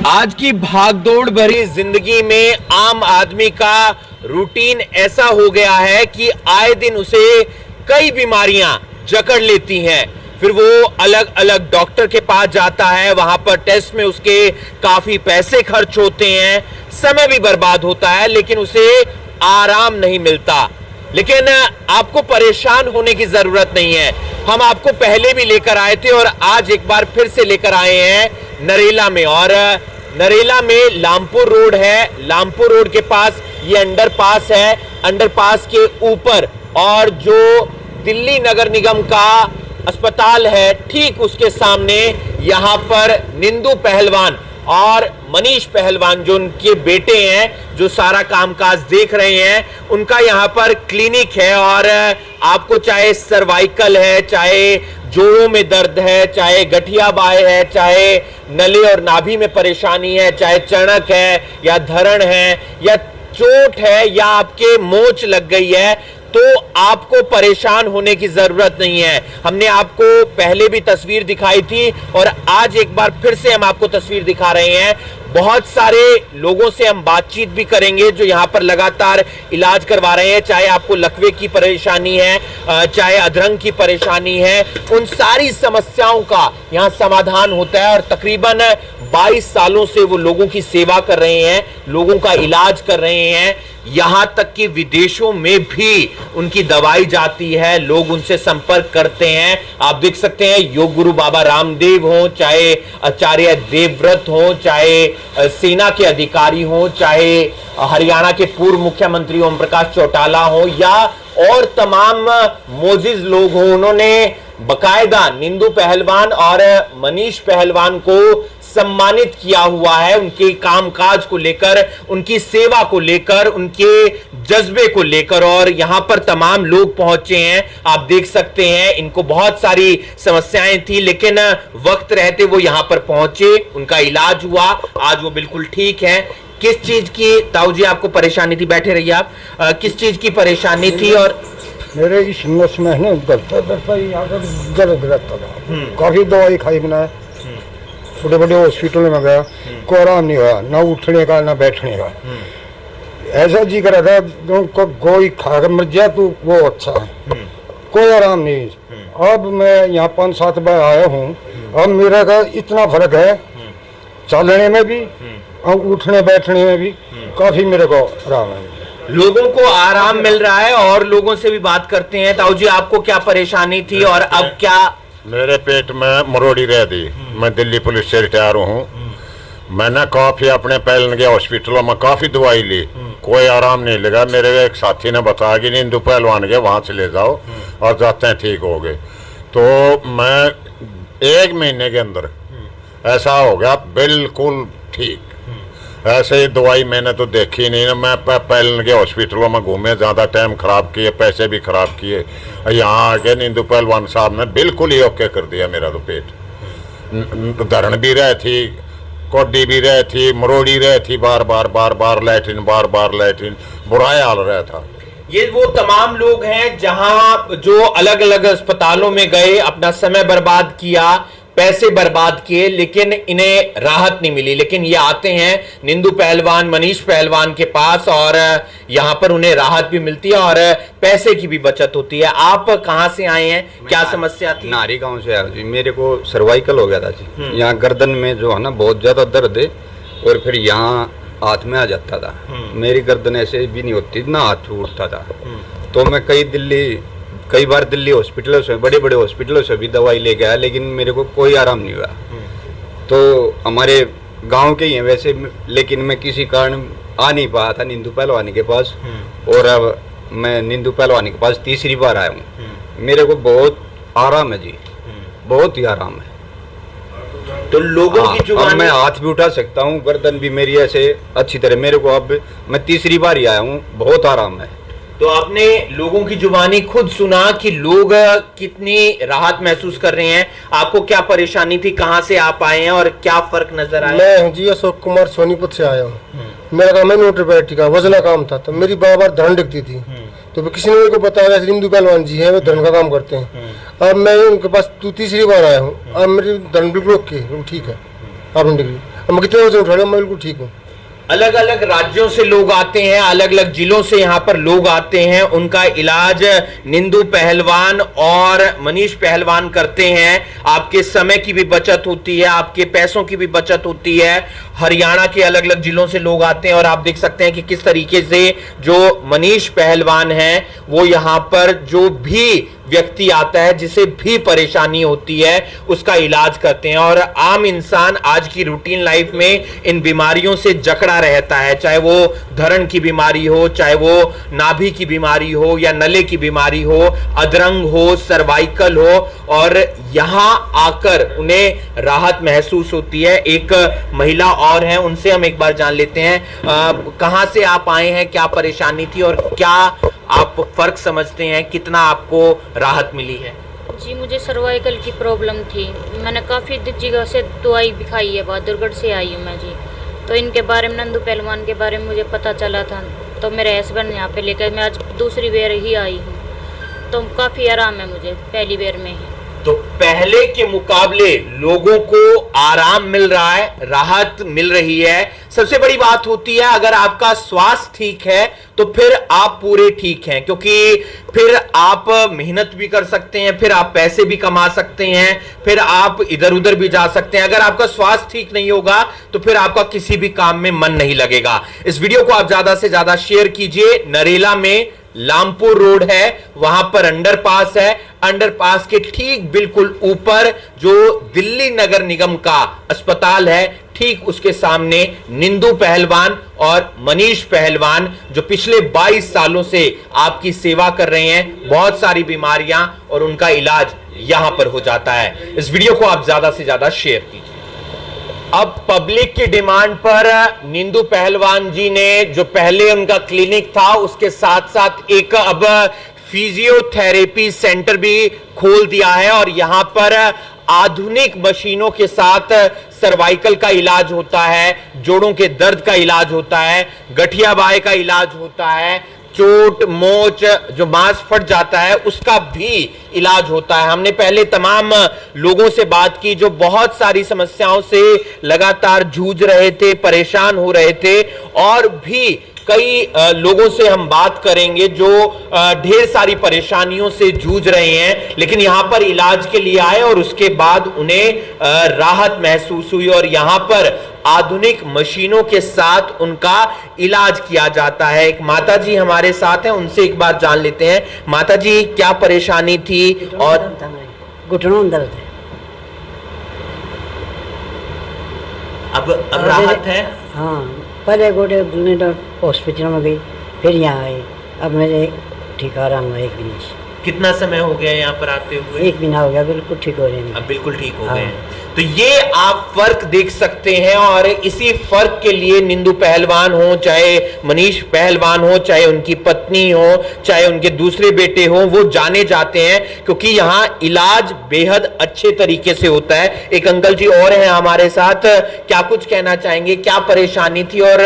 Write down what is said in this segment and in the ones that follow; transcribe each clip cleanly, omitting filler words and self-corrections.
आज की भागदौड़ भरी जिंदगी में आम आदमी का रूटीन ऐसा हो गया है कि आए दिन उसे कई बीमारियां जकड़ लेती हैं। फिर वो अलग अलग डॉक्टर के पास जाता है, वहां पर टेस्ट में उसके काफी पैसे खर्च होते हैं, समय भी बर्बाद होता है, लेकिन उसे आराम नहीं मिलता। लेकिन आपको परेशान होने की जरूरत नहीं है। हम आपको पहले भी लेकर आए थे और आज एक बार फिर से लेकर आए हैं नरेला में। और नरेला में लामपुर रोड है, लामपुर रोड के पास ये अंडरपास है, अंडरपास के ऊपर और जो दिल्ली नगर निगम का अस्पताल है ठीक उसके सामने यहां पर निंदू पहलवान और मनीष पहलवान जो उनके बेटे हैं, जो सारा कामकाज देख रहे हैं, उनका यहां पर क्लिनिक है। और आपको चाहे सर्वाइकल है, चाहे जोड़ों में दर्द है, चाहे गठिया बाय है, चाहे नले और नाभि में परेशानी है, चाहे चणक है या धरण है या चोट है या आपके मोच लग गई है, तो आपको परेशान होने की जरूरत नहीं है। हमने आपको पहले भी तस्वीर दिखाई थी और आज एक बार फिर से हम आपको तस्वीर दिखा रहे हैं। बहुत सारे लोगों से हम बातचीत भी करेंगे जो यहां पर लगातार इलाज करवा रहे हैं, चाहे आपको लकवे की परेशानी है, चाहे अधरंग की परेशानी है, उन सारी समस्याओं का यहां समाधान होता है। और तकरीबन 22 सालों से वो लोगों की सेवा कर रहे हैं, लोगों का इलाज कर रहे हैं। यहां तक कि विदेशों में भी उनकी दवाई जाती है, लोग उनसे संपर्क करते हैं। आप देख सकते हैं योग गुरु बाबा रामदेव हो, चाहे आचार्य देवव्रत हो, चाहे सेना के अधिकारी हो, चाहे हरियाणा के पूर्व मुख्यमंत्री ओम प्रकाश चौटाला हो या और तमाम मोजिज लोग हो, उन्होंने बकायदा निंदू पहलवान और मनीष पहलवान को सम्मानित किया हुआ है, उनके कामकाज को लेकर, उनकी सेवा को लेकर, उनके जज्बे को लेकर। और यहां पर तमाम लोग पहुंचे हैं, आप देख सकते हैं। इनको बहुत सारी समस्याएं थी लेकिन वक्त रहते वो यहां पर पहुंचे, उनका इलाज हुआ, आज वो बिल्कुल ठीक है। किस चीज की ताऊ जी आपको परेशानी थी? बैठे रहिए आप। किस चीज की परेशानी थी? और मेरे इस नस में है दर्द रहता था, काफी दवाई खाई मैंने, बड़े बड़े हॉस्पिटल में गया, कोई आराम नहीं हुआ, ना उठने का ना बैठने का। ऐसा जी कर रहा था गोई खा कर मर जाए तो वो अच्छा है, कोई आराम नहीं। अब मैं यहाँ 5-7 बार आया हूँ, अब मेरा का इतना फर्क है, चलने में भी और उठने बैठने में भी काफी मेरे को आराम है। लोगों को आराम मिल रहा है और लोगों से भी बात करते हैं। ताऊ जी आपको क्या परेशानी थी और अब क्या? मेरे पेट में मरोड़ी रह दी, मैं दिल्ली पुलिस से रिटायर हूँ। मैंने काफी अपने पहले के हॉस्पिटलों में काफी दवाई ली, कोई आराम नहीं लगा। मेरे एक साथी ने बताया कि निंदू पहलवान के वहां से ले जाओ और जाते हैं ठीक हो गए। तो मैं 1 महीने के अंदर ऐसा हो गया बिल्कुल ठीक। ऐसे ही दवाई मैंने तो देखी नहीं ना। मैं पहले के हॉस्पिटलों में घूमे, ज़्यादा टाइम खराब किए, पैसे भी खराब किए। यहाँ आके निंदू पहलवान साहब ने बिल्कुल ही ओके कर दिया मेरा तो पेट। धरण भी रही थी, कोडी भी रही थी, मरोड़ी रही थी, बार बार लैट्रिन, बुरा हाल रहा था। ये वो तमाम लोग हैं जहां जो अलग अलग अस्पतालों में गए, अपना समय बर्बाद किया, पैसे बर्बाद किए, लेकिन इन्हें राहत नहीं मिली। लेकिन ये आते हैं निंदू पहलवान, मनीष पहलवान के पास और यहाँ पर उन्हें राहत भी मिलती है और पैसे की भी बचत होती है। आप कहाँ से आए हैं, क्या समस्या थी? नारी गांव से आया जी। मेरे को सर्वाइकल हो गया था जी, यहाँ गर्दन में जो है ना बहुत ज्यादा दर्द है और फिर यहाँ हाथ में आ जाता था। मेरी गर्दन ऐसे भी नहीं होती, ना हाथ उठता था। तो मैं कई बार दिल्ली हॉस्पिटलों से, बड़े बड़े हॉस्पिटलों से भी दवाई ले गया, लेकिन मेरे को कोई आराम नहीं हुआ। तो हमारे गांव के ही हैं वैसे, लेकिन मैं किसी कारण आ नहीं पाया था निंदू पहलवानी के पास। और अब मैं निंदू पहलवानी के पास तीसरी बार आया हूँ। मेरे को बहुत आराम है जी, बहुत ही आराम है। तो लोगों की जुबानी, अब मैं हाथ भी उठा सकता हूँ, गर्दन भी मेरी ऐसे अच्छी तरह। मेरे को अब मैं तीसरी बार ही आया हूँ, बहुत आराम है। तो आपने लोगों की जुबानी खुद सुना कि लोग कितनी राहत महसूस कर रहे हैं। आपको क्या परेशानी थी, कहां से आप आए हैं और क्या फर्क नजर आया? मैं जी अशोक कुमार सोनीपत से आया हूँ। मेरा काम है नोटोपैथी का, वजन का काम था। तो मेरी बार धरण दिखती थी, तो किसी ने मेरे को बताया निंदू पहलवान जी हैं, वो धरण का काम करते हैं। अब मैं उनके पास तीसरी बार आया हूँ, अब मेरी धरण बिल्कुल ओके, ठीक है। आपने मैं कितने बजे उठा रहा हूँ, मैं बिल्कुल ठीक हूँ। अलग अलग राज्यों से लोग आते हैं, अलग अलग जिलों से यहाँ पर लोग आते हैं, उनका इलाज निंदू पहलवान और मनीष पहलवान करते हैं। आपके समय की भी बचत होती है, आपके पैसों की भी बचत होती है। हरियाणा के अलग अलग जिलों से लोग आते हैं और आप देख सकते हैं कि किस तरीके से जो मनीष पहलवान हैं वो यहाँ पर जो भी व्यक्ति आता है, जिसे भी परेशानी होती है, उसका इलाज करते हैं। और आम इंसान आज की रूटीन लाइफ में इन बीमारियों से जकड़ा रहता है, चाहे वो धरण की बीमारी हो, चाहे वो नाभि की बीमारी हो या नले की बीमारी हो, अधरंग हो, सर्वाइकल हो, और यहां आकर उन्हें राहत महसूस होती है। एक महिला और हैं, उनसे हम एक बार जान लेते हैं कहां से आप आए हैं, क्या परेशानी थी और क्या आप फर्क समझते हैं, कितना आपको राहत मिली है? जी, मुझे सर्वाइकल की प्रॉब्लम थी। मैंने काफ़ी जगह से दवाई भी खाई है, बहादुरगढ़ से आई हूँ मैं जी। तो इनके बारे में, नंदू पहलवान के बारे में मुझे पता चला था, तो मेरे हस्बैंड यहाँ पे लेकर मैं आज दूसरी बार ही आई हूँ, तो काफ़ी आराम है मुझे पहली बार में ही। तो पहले के मुकाबले लोगों को आराम मिल रहा है, राहत मिल रही है। सबसे बड़ी बात होती है, अगर आपका स्वास्थ्य ठीक है तो फिर आप पूरे ठीक हैं, क्योंकि फिर आप मेहनत भी कर सकते हैं, फिर आप पैसे भी कमा सकते हैं, फिर आप इधर उधर भी जा सकते हैं। अगर आपका स्वास्थ्य ठीक नहीं होगा तो फिर आपका किसी भी काम में मन नहीं लगेगा। इस वीडियो को आप ज्यादा से ज्यादा शेयर कीजिए। नरेला में लामपुर रोड है, वहां पर अंडरपास है, अंडरपास के ठीक बिल्कुल ऊपर जो दिल्ली नगर निगम का अस्पताल है, ठीक उसके सामने निंदू पहलवान और मनीष पहलवान जो पिछले 22 सालों से आपकी सेवा कर रहे हैं। बहुत सारी बीमारियां और उनका इलाज यहां पर हो जाता है। इस वीडियो को आप ज्यादा से ज्यादा शेयर कीजिए। अब पब्लिक की डिमांड पर निंदू पहलवान जी ने जो पहले उनका क्लिनिक था, उसके साथ साथ एक अब फिजियोथेरेपी सेंटर भी खोल दिया है और यहां पर आधुनिक मशीनों के साथ सर्वाइकल का इलाज होता है, जोड़ों के दर्द का इलाज होता है, गठिया बाय का इलाज होता है, चोट मोच जो मांस फट जाता है उसका भी इलाज होता है। हमने पहले तमाम लोगों से बात की जो बहुत सारी समस्याओं से लगातार जूझ रहे थे, परेशान हो रहे थे, और भी कई लोगों से हम बात करेंगे जो ढेर सारी परेशानियों से जूझ रहे हैं, लेकिन यहां पर इलाज के लिए आए और उसके बाद उन्हें राहत महसूस हुई और यहां पर आधुनिक मशीनों के साथ उनका इलाज किया जाता है। एक माता जी हमारे साथ हैं, उनसे एक बार जान लेते हैं। माता जी, क्या परेशानी थी? और घुटनों में दर्द है। अब राहत है? हाँ, पहले गोटे हॉस्पिटल में गई, फिर यहाँ आई, अब मेरे ठीक आराम हुआ। एक दिन से। कितना समय हो गया यहाँ पर आते हुए? एक महीना हो गया, बिल्कुल ठीक हो रहे हैं। अब बिल्कुल ठीक हो हाँ। गए हैं। तो ये आप फर्क देख सकते हैं और इसी फर्क के लिए निंदू पहलवान हो, चाहे मनीष पहलवान हो, चाहे उनकी पत्नी हो, चाहे उनके दूसरे बेटे हो, वो जाने जाते हैं क्योंकि यहाँ इलाज बेहद अच्छे तरीके से होता है। एक अंकल जी और हैं हमारे साथ, क्या कुछ कहना चाहेंगे? क्या परेशानी थी और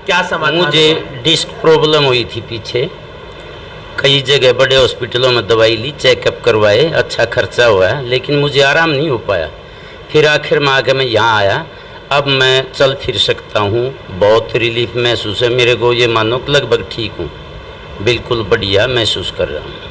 क्या समाधान? मुझे डिस्क प्रॉब्लम हुई थी पीछे, कई जगह बड़े हॉस्पिटलों में दवाई ली, चेकअप करवाए, अच्छा खर्चा हुआ है, लेकिन मुझे आराम नहीं हो पाया। फिर आखिर में आके मैं यहाँ आया, अब मैं चल फिर सकता हूँ, बहुत रिलीफ महसूस है मेरे को। ये मानो कि लगभग ठीक हूँ, बिल्कुल बढ़िया महसूस कर रहा हूँ।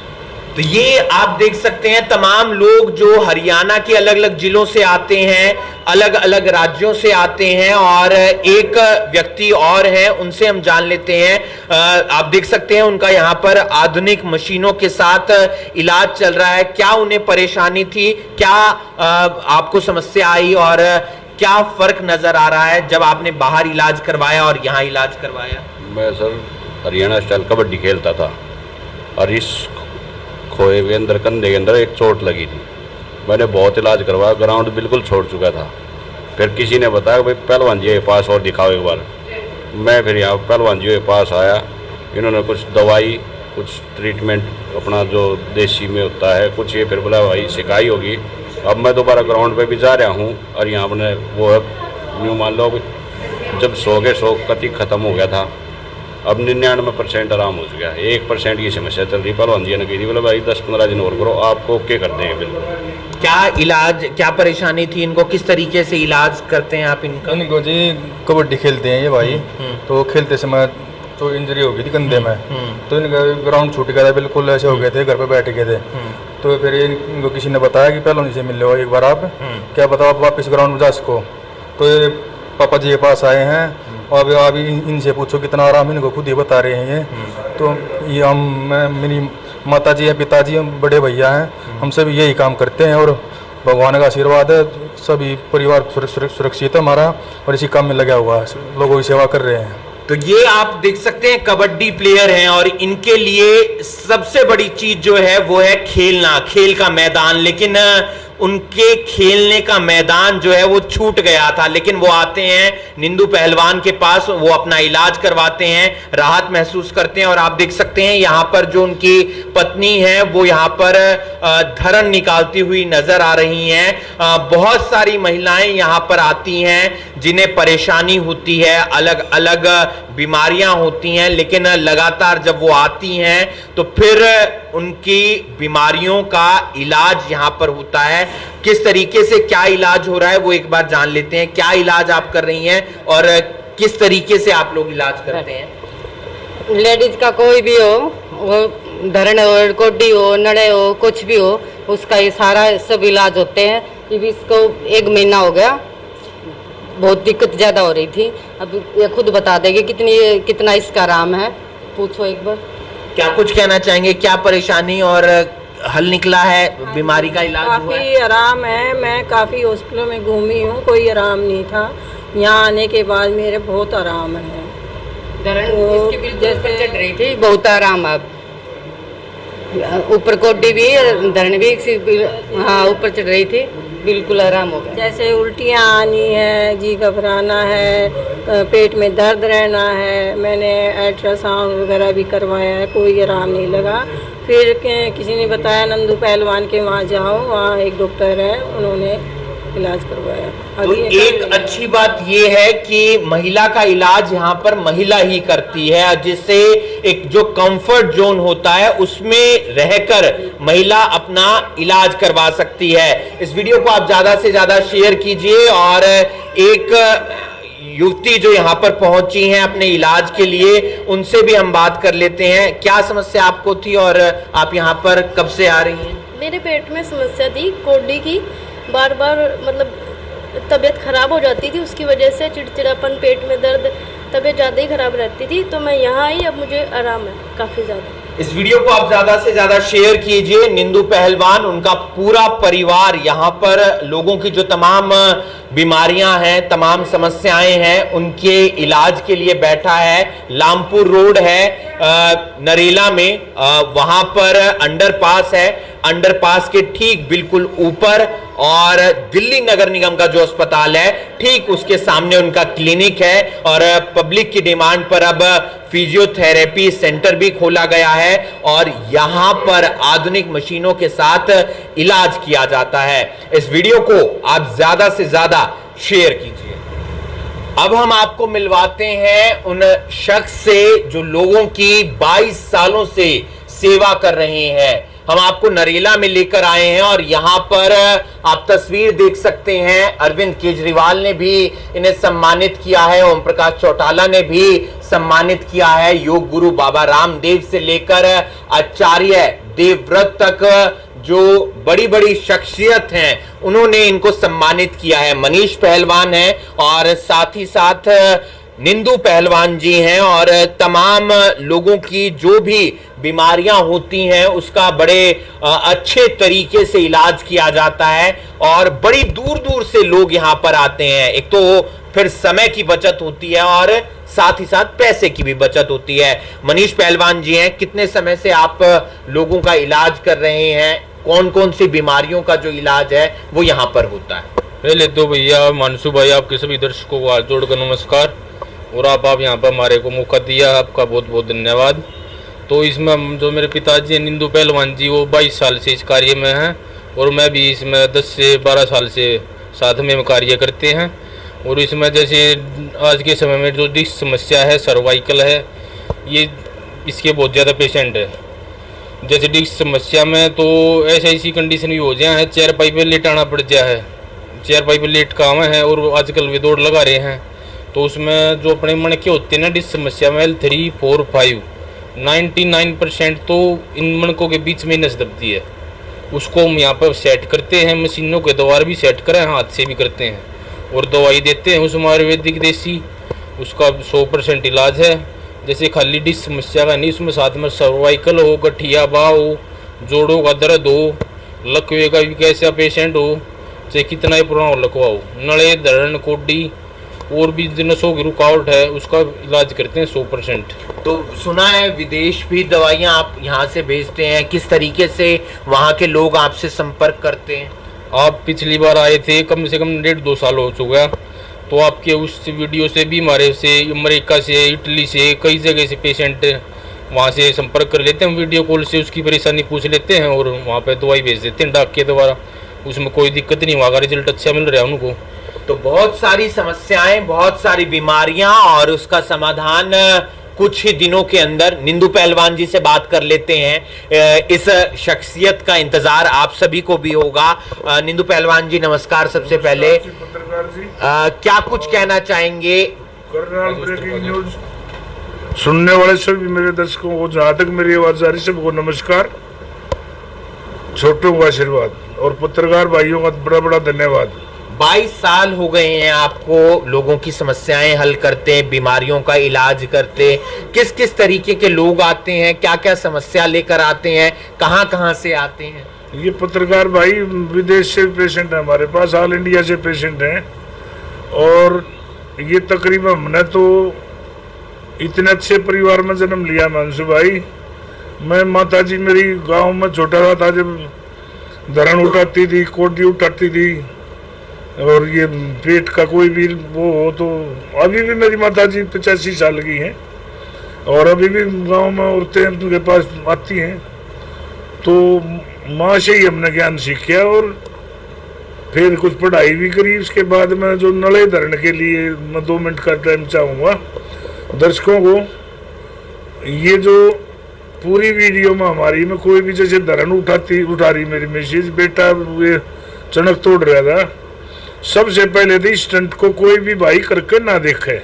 तो ये आप देख सकते हैं तमाम लोग जो हरियाणा के अलग अलग जिलों से आते हैं, अलग अलग राज्यों से आते हैं, और एक व्यक्ति और हैं, उनसे हम जान लेते हैं। आप देख सकते हैं उनका यहाँ पर आधुनिक मशीनों के साथ इलाज चल रहा है। क्या उन्हें परेशानी थी, क्या आपको समस्या आई और क्या फर्क नजर आ रहा है जब आपने बाहर इलाज करवाया और यहाँ इलाज करवाया? मैं सर हरियाणा स्टाइल कबड्डी खेलता था और इस खोए हुए अंदर कंधे के अंदर एक चोट लगी थी। मैंने बहुत इलाज करवाया, ग्राउंड बिल्कुल छोड़ चुका था। फिर किसी ने बताया भाई पहलवान जी के पास और दिखाओ एक बार। मैं फिर यहाँ पहलवान जी के पास आया, इन्होंने कुछ दवाई, कुछ ट्रीटमेंट अपना जो देसी में होता है कुछ, ये फिर बोला भाई सिकाई होगी। अब मैं दोबारा ग्राउंड पे भी जा रहा हूँ और यहाँ अपने वो न्यू मान लो जब शौक कति ख़त्म हो गया था, अब 99% आराम हो चुका है। 1% की समस्या चल रही। पहलवान जी ने कही थी बोले भाई 10-15 दिन और करो, आपको ओके कर देंगे बिल्कुल। क्या इलाज, क्या परेशानी थी इनको, किस तरीके से इलाज करते हैं आप इनका? इनको जी कबड्डी खेलते हैं ये भाई, तो खेलते समय तो इंजरी हो गई थी कंधे में, तो इनका ग्राउंड छूट गया था, बिल्कुल ऐसे हो गए थे, घर पे बैठ गए थे। तो फिर इनको किसी ने बताया कि पहलवान जी से मिल लो एक बार आप, क्या बताओ आप वापस ग्राउंड में जा सको। तो ये पापा जी के पास आए हैं और अब इनसे पूछो कितना आराम, इनको खुद ही बता रहे हैं ये। तो ये मेरी माता जी हैं, पिताजी हैं, बड़े भैया हैं, हम सभी यही काम करते हैं और भगवान का आशीर्वाद है, सभी परिवार सुरक्षित है हमारा और इसी काम में लगा हुआ है, लोगों की सेवा कर रहे हैं। तो ये आप देख सकते हैं कबड्डी प्लेयर हैं और इनके लिए सबसे बड़ी चीज जो है वो है खेलना, खेल का मैदान। लेकिन उनके खेलने का मैदान जो है वो छूट गया था, लेकिन वो आते हैं निंदू पहलवान के पास, वो अपना इलाज करवाते हैं, राहत महसूस करते हैं। और आप देख सकते हैं यहाँ पर जो उनकी पत्नी है वो यहाँ पर धरण निकालती हुई नजर आ रही हैं। बहुत सारी महिलाएं यहाँ पर आती हैं जिन्हें परेशानी होती है, अलग अलग बीमारियां होती हैं, लेकिन लगातार जब वो आती हैं तो फिर उनकी बीमारियों का इलाज यहाँ पर होता है। किस तरीके से क्या इलाज हो रहा है वो एक बार जान लेते हैं। क्या इलाज आप कर रही हैं और किस तरीके से आप लोग इलाज करते हैं? लेडीज का कोई भी हो, वो धरण हो, कोडी हो, नड़े हो, कुछ भी हो, उसका ये सारा सब इलाज होते हैं। ये भी इसको 1 महीना हो गया, बहुत दिक्कत ज़्यादा हो रही थी, अब ये खुद बता देगी कितना इसका आराम है, पूछो एक बार। क्या कुछ कहना चाहेंगे, क्या परेशानी और हल निकला है, बीमारी का इलाज हुआ है? काफ़ी आराम है, मैं काफ़ी हॉस्पिटलों में घूमी हूँ, कोई आराम नहीं था, यहाँ आने के बाद मेरे बहुत आराम है। जैसे चढ़ रही थी, बहुत आराम है, ऊपर कोडी भी, धरण भी, हाँ ऊपर चढ़ रही थी, बिल्कुल आराम हो गया। जैसे उल्टियाँ आनी है, जी घबराना है, पेट में दर्द रहना है, मैंने अल्ट्रासाउंड वगैरह भी करवाया है, कोई आराम नहीं लगा। फिर किसी ने बताया नंदू पहलवान के वहाँ जाओ, वहाँ एक डॉक्टर है, उन्होंने इलाज करवाया। तो एक अच्छी बात यह है कि महिला का इलाज यहाँ पर महिला ही करती है, जिससे एक जो कंफर्ट जोन होता है उसमें रहकर महिला अपना इलाज करवा सकती है। इस वीडियो को आप ज्यादा से ज्यादा शेयर कीजिए। और एक युवती जो यहाँ पर पहुंची हैं अपने इलाज के लिए, उनसे भी हम बात कर लेते हैं। क्या समस्या आपको थी और आप यहाँ पर कब से आ रही हैं? मेरे पेट में समस्या थी, कोडी की, बार बार मतलब तबीयत ख़राब हो जाती थी, उसकी वजह से चिड़चिड़ापन, पेट में दर्द, तबीयत ज़्यादा ही ख़राब रहती थी। तो मैं यहाँ आई, अब मुझे आराम है काफ़ी ज़्यादा। इस वीडियो को आप ज्यादा से ज्यादा शेयर कीजिए। निंदू पहलवान, उनका पूरा परिवार यहाँ पर लोगों की जो तमाम बीमारियां हैं, तमाम समस्याएं हैं, उनके इलाज के लिए बैठा है। लामपुर रोड है नरेला में, वहां पर अंडरपास है, अंडरपास के ठीक बिल्कुल ऊपर, और दिल्ली नगर निगम का जो अस्पताल है ठीक उसके सामने उनका क्लिनिक है। और पब्लिक की डिमांड पर अब फिजियोथेरेपी सेंटर भी खोला गया है और यहां पर आधुनिक मशीनों के साथ इलाज किया जाता है। इस वीडियो को आप ज्यादा से ज्यादा शेयर कीजिए। अब हम आपको मिलवाते हैं उन शख्स से जो लोगों की 22 सालों से सेवा कर रहे हैं। हम आपको नरेला में लेकर आए हैं और यहाँ पर आप तस्वीर देख सकते हैं, अरविंद केजरीवाल ने भी इन्हें सम्मानित किया है, ओम प्रकाश चौटाला ने भी सम्मानित किया है, योग गुरु बाबा रामदेव से लेकर आचार्य देवव्रत तक जो बड़ी बड़ी शख्सियत हैं उन्होंने इनको सम्मानित किया है। मनीष पहलवान है और साथ ही साथ निंदू पहलवान जी हैं, और तमाम लोगों की जो भी बीमारियां होती हैं उसका बड़े अच्छे तरीके से इलाज किया जाता है और बड़ी दूर दूर से लोग यहां पर आते हैं। एक तो फिर समय की बचत होती है और साथ ही साथ पैसे की भी बचत होती है। मनीष पहलवान जी हैं, कितने समय से आप लोगों का इलाज कर रहे हैं? कौन कौन सी बीमारियों का जो इलाज है वो यहाँ पर होता है? पहले तो भैया मानसू भाई, आपके सभी दर्शकों को हाथ जोड़कर नमस्कार, और आप यहाँ पर हमारे को मौका दिया, आपका बहुत बहुत धन्यवाद। तो इसमें जो मेरे पिताजी हैं निंदू पहलवान जी, वो 22 साल से इस कार्य में हैं और मैं भी इसमें 10 से 12 साल से साथ में कार्य करते हैं। और इसमें जैसे आज के समय में जो डिस्क समस्या है, सर्वाइकल है, ये इसके बहुत ज़्यादा पेशेंट है। जैसे डिस्क समस्या में तो ऐसी कंडीशन भी हो जाए है, चेयर पाई पे लेटाना पड़ गया है, चेयर पाई पे लेट काम है। और आजकल वे दौड़ लगा रहे हैं तो उसमें जो अपने मन के होते हैं ना डिस्क समस्या में L3, 4, 5 99% तो इन मनकों के बीच में नस दबती है। उसको हम यहाँ पर सेट करते हैं, मशीनों के द्वारा भी सेट करें, हाथ से भी करते हैं और दवाई देते हैं उसमें आयुर्वेदिक देसी, उसका 100% इलाज है। जैसे खाली डिस्क समस्या का नहीं, उसमें साथ में सर्वाइकल हो, गठिया बाह हो, जोड़ों का दर्द हो, लकवे का भी कैसा पेशेंट हो, चाहे कितना ही पुराना लकवा हो, नड़े धरण कोडी और भी नसों की रुकावट है, उसका इलाज करते हैं 100%। तो सुना है विदेश भी दवाइयाँ आप यहाँ से भेजते हैं, किस तरीके से वहाँ के लोग आपसे संपर्क करते हैं? आप पिछली बार आए थे, कम से कम 1.5-2 साल हो चुका, तो आपके उस वीडियो से भी हमारे से अमेरिका से, इटली से, कई जगह से पेशेंट वहाँ से संपर्क कर लेते हैं, वीडियो कॉल से उसकी परेशानी पूछ लेते हैं और वहाँ पे दवाई भेज देते हैं डाक के द्वारा। उसमें कोई दिक्कत नहीं, वहाँ का रिजल्ट अच्छा मिल रहा है उनको। तो बहुत सारी समस्याएं, बहुत सारी बीमारियां और उसका समाधान कुछ ही दिनों के अंदर। निंदू पहलवान जी से बात कर लेते हैं, इस शख्सियत का इंतजार आप सभी को भी होगा। निंदू पहलवान जी नमस्कार। सबसे पहले क्या कुछ कहना चाहेंगे? करनाल ब्रेकिंग न्यूज सुनने वाले सभी मेरे दर्शकों को, जहाँ तक मेरी आवाज जा रही सबको नमस्कार, छोटों को आशीर्वाद और पत्रकार भाइयों का बड़ा बड़ा धन्यवाद। 22 साल हो गए हैं आपको लोगों की समस्याएं हल करते, बीमारियों का इलाज करते। किस किस तरीके के लोग आते हैं, क्या क्या समस्या लेकर आते हैं, कहाँ कहाँ से आते हैं? ये पत्रकार भाई विदेश से पेशेंट है हमारे पास, ऑल इंडिया से पेशेंट हैं। और ये तकरीबन हमने तो इतने अच्छे परिवार में जन्म लिया मंशु भाई। मैं माता जी मेरी गांव में छोटा रहा था जब धरण उठाती थी, कोडी उठाती थी, और ये पेट का कोई भी वो हो तो अभी भी मेरी माता जी 85 साल की हैं और अभी भी गांव में औरतें उनके पास आती हैं। तो माँ से ही हमने ज्ञान सीखा और फिर कुछ पढ़ाई भी करी। उसके बाद में जो नले धरण के लिए मैं 2 मिनट का टाइम चाहूँगा दर्शकों को। ये जो पूरी वीडियो में हमारी में कोई भी जैसे धरण उठा रही मेरी मिसेज, बेटा ये चणक तोड़ रहा था, सबसे पहले तो स्टंट को कोई भी भाई करके ना देखे,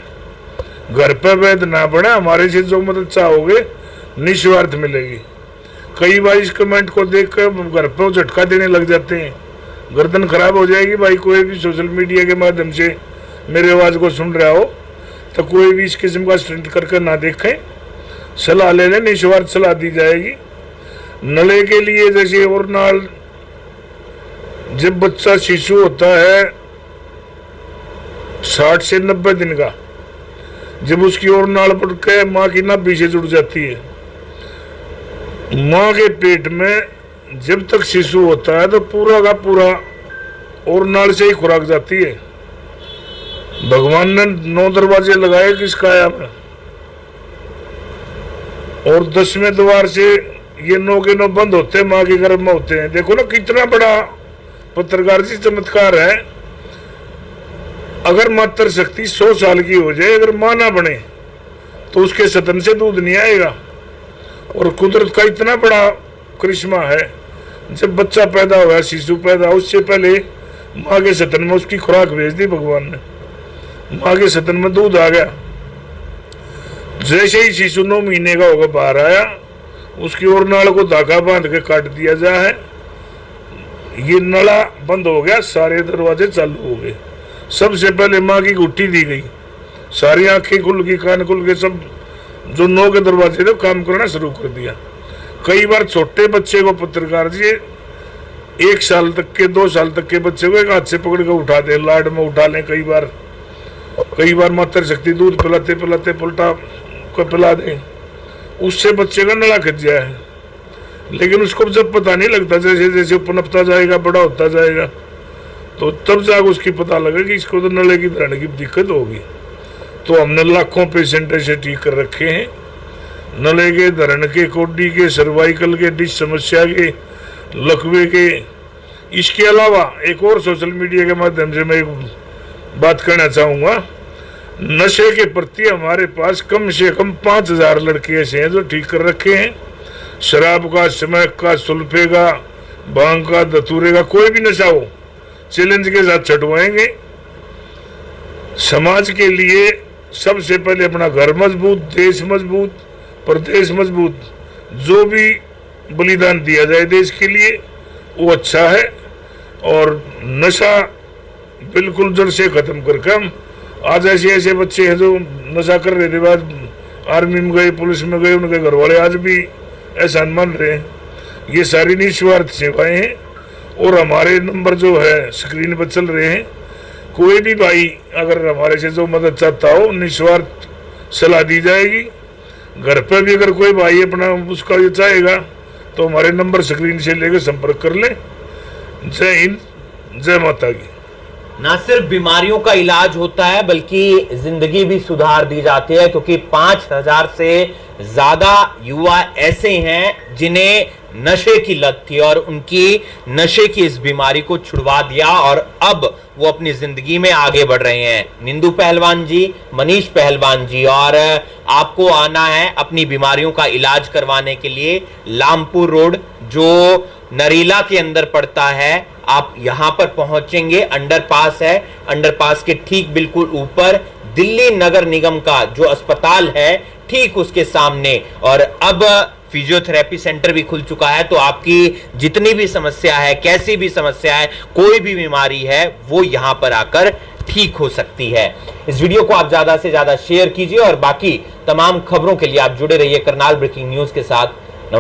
घर पे वैद ना बने। हमारे से जो मदद चाहोगे निस्वार्थ मिलेगी। कई बार इस कमेंट को देख कर घर पे झटका देने लग जाते हैं, गर्दन खराब हो जाएगी। भाई कोई भी सोशल मीडिया के माध्यम से मेरे आवाज़ को सुन रहा हो तो कोई भी इस किस्म का स्टंट करके ना देखें, सलाह ले लें, निस्वार्थ सलाह दी जाएगी। नले के लिए जैसे और नाल, जब बच्चा शिशु होता है 60 से 90 दिन का, जब उसकी और नाल पड़ के माँ की नाभि से जुड़ जाती है, माँ के पेट में जब तक शिशु होता है तो पूरा का पूरा और नाल से ही खुराक जाती है। भगवान ने 9 दरवाजे लगाए किस काया में, और 10वें द्वार से ये 9 के 9 बंद होते हैं, माँ के गर्भ में होते हैं। देखो ना कितना बड़ा पत्रकार जी चमत्कार है। अगर मातृ शक्ति 100 साल की हो जाए, अगर माँ ना बने तो उसके सतन से दूध नहीं आएगा। और कुदरत का इतना बड़ा करिश्मा है, जब बच्चा पैदा हुआ, शिशु पैदा, उससे पहले माँ के सतन में उसकी खुराक भेज दी भगवान ने, माँ के सतन में दूध आ गया। जैसे ही शिशु 9 महीने का होकर बाहर आया, उसकी और नाल को धागा बांध के काट दिया जाए, ये नला बंद हो गया, सारे दरवाजे चालू हो गए। सबसे पहले माँ की गुट्ठी दी गई, सारी आंखें खुल गई, कान खुल गए, सब जो 9 के दरवाजे थे काम करना शुरू कर दिया। कई बार छोटे बच्चे को पत्रकार जी 1 साल तक के, 2 साल तक के बच्चे को एक हाथ से पकड़ के उठा दे, लाड में उठा लें। कई बार मातृ शक्ति दूध पिलाते पिलाते पलटा को पिला दे, उससे बच्चे का नला खिंच जाए है। लेकिन उसको जब पता नहीं लगता, जैसे जैसे पनपता जाएगा, बड़ा होता जाएगा, तो तब जाकर उसकी पता लगे कि इसको तो नले की धरण की दिक्कत होगी। तो हमने लाखों पेशेंट ऐसे ठीक कर रखे हैं, नले के, धरण के, कोडी के, सर्वाइकल के, डिस्क समस्या के, लकवे के। इसके अलावा एक और सोशल मीडिया के माध्यम से मैं एक बात कहना चाहूँगा। नशे के प्रति हमारे पास कम से कम 5000 लड़के ऐसे हैं जो ठीक कर रखे हैं। शराब का, स्मैक का, सुल्फे का, भांग का, धतूरे का, कोई भी नशा हो चैलेंज के साथ छुड़वाएंगे। समाज के लिए सबसे पहले अपना घर मजबूत, देश मजबूत, प्रदेश मजबूत। जो भी बलिदान दिया जाए देश के लिए वो अच्छा है। और नशा बिल्कुल जड़ से खत्म करके हम आज ऐसे बच्चे हैं जो नशा कर रहे थे, बाद आर्मी में गए, पुलिस में गए, उनके घर वाले आज भी एहसान मान रहे हैं। ये सारी निस्वार्थ सेवाएं हैं। और हमारे नंबर जो है स्क्रीन पर चल रहे हैं, कोई भी भाई अगर हमारे से जो मदद चाहता हो निस्वार्थ सलाह दी जाएगी। घर पर भी अगर कोई भाई अपना उसका ये चाहेगा तो हमारे नंबर स्क्रीन से लेकर संपर्क कर ले। जय हिंद, जय माता की। ना सिर्फ बीमारियों का इलाज होता है बल्कि जिंदगी भी सुधार दी जाती है, क्योंकि 5000 से ज्यादा युवा ऐसे हैं जिन्हें नशे की लत थी और उनकी नशे की इस बीमारी को छुड़वा दिया और अब वो अपनी जिंदगी में आगे बढ़ रहे हैं। निंदू पहलवान जी, मनीष पहलवान जी, और आपको आना है अपनी बीमारियों का इलाज करवाने के लिए लामपुर रोड जो नरीला के अंदर पड़ता है, आप यहां पर पहुंचेंगे। अंडरपास है, अंडरपास के ठीक बिल्कुल ऊपर दिल्ली नगर निगम का जो अस्पताल है ठीक उसके सामने। और अब फिजियोथेरेपी सेंटर भी खुल चुका है, तो आपकी जितनी भी समस्या है, कैसी भी समस्या है, कोई भी बीमारी है, वो यहां पर आकर ठीक हो सकती है। इस वीडियो को आप ज्यादा से ज्यादा शेयर कीजिए और बाकी तमाम खबरों के लिए आप जुड़े रहिए करनाल ब्रेकिंग न्यूज के साथ।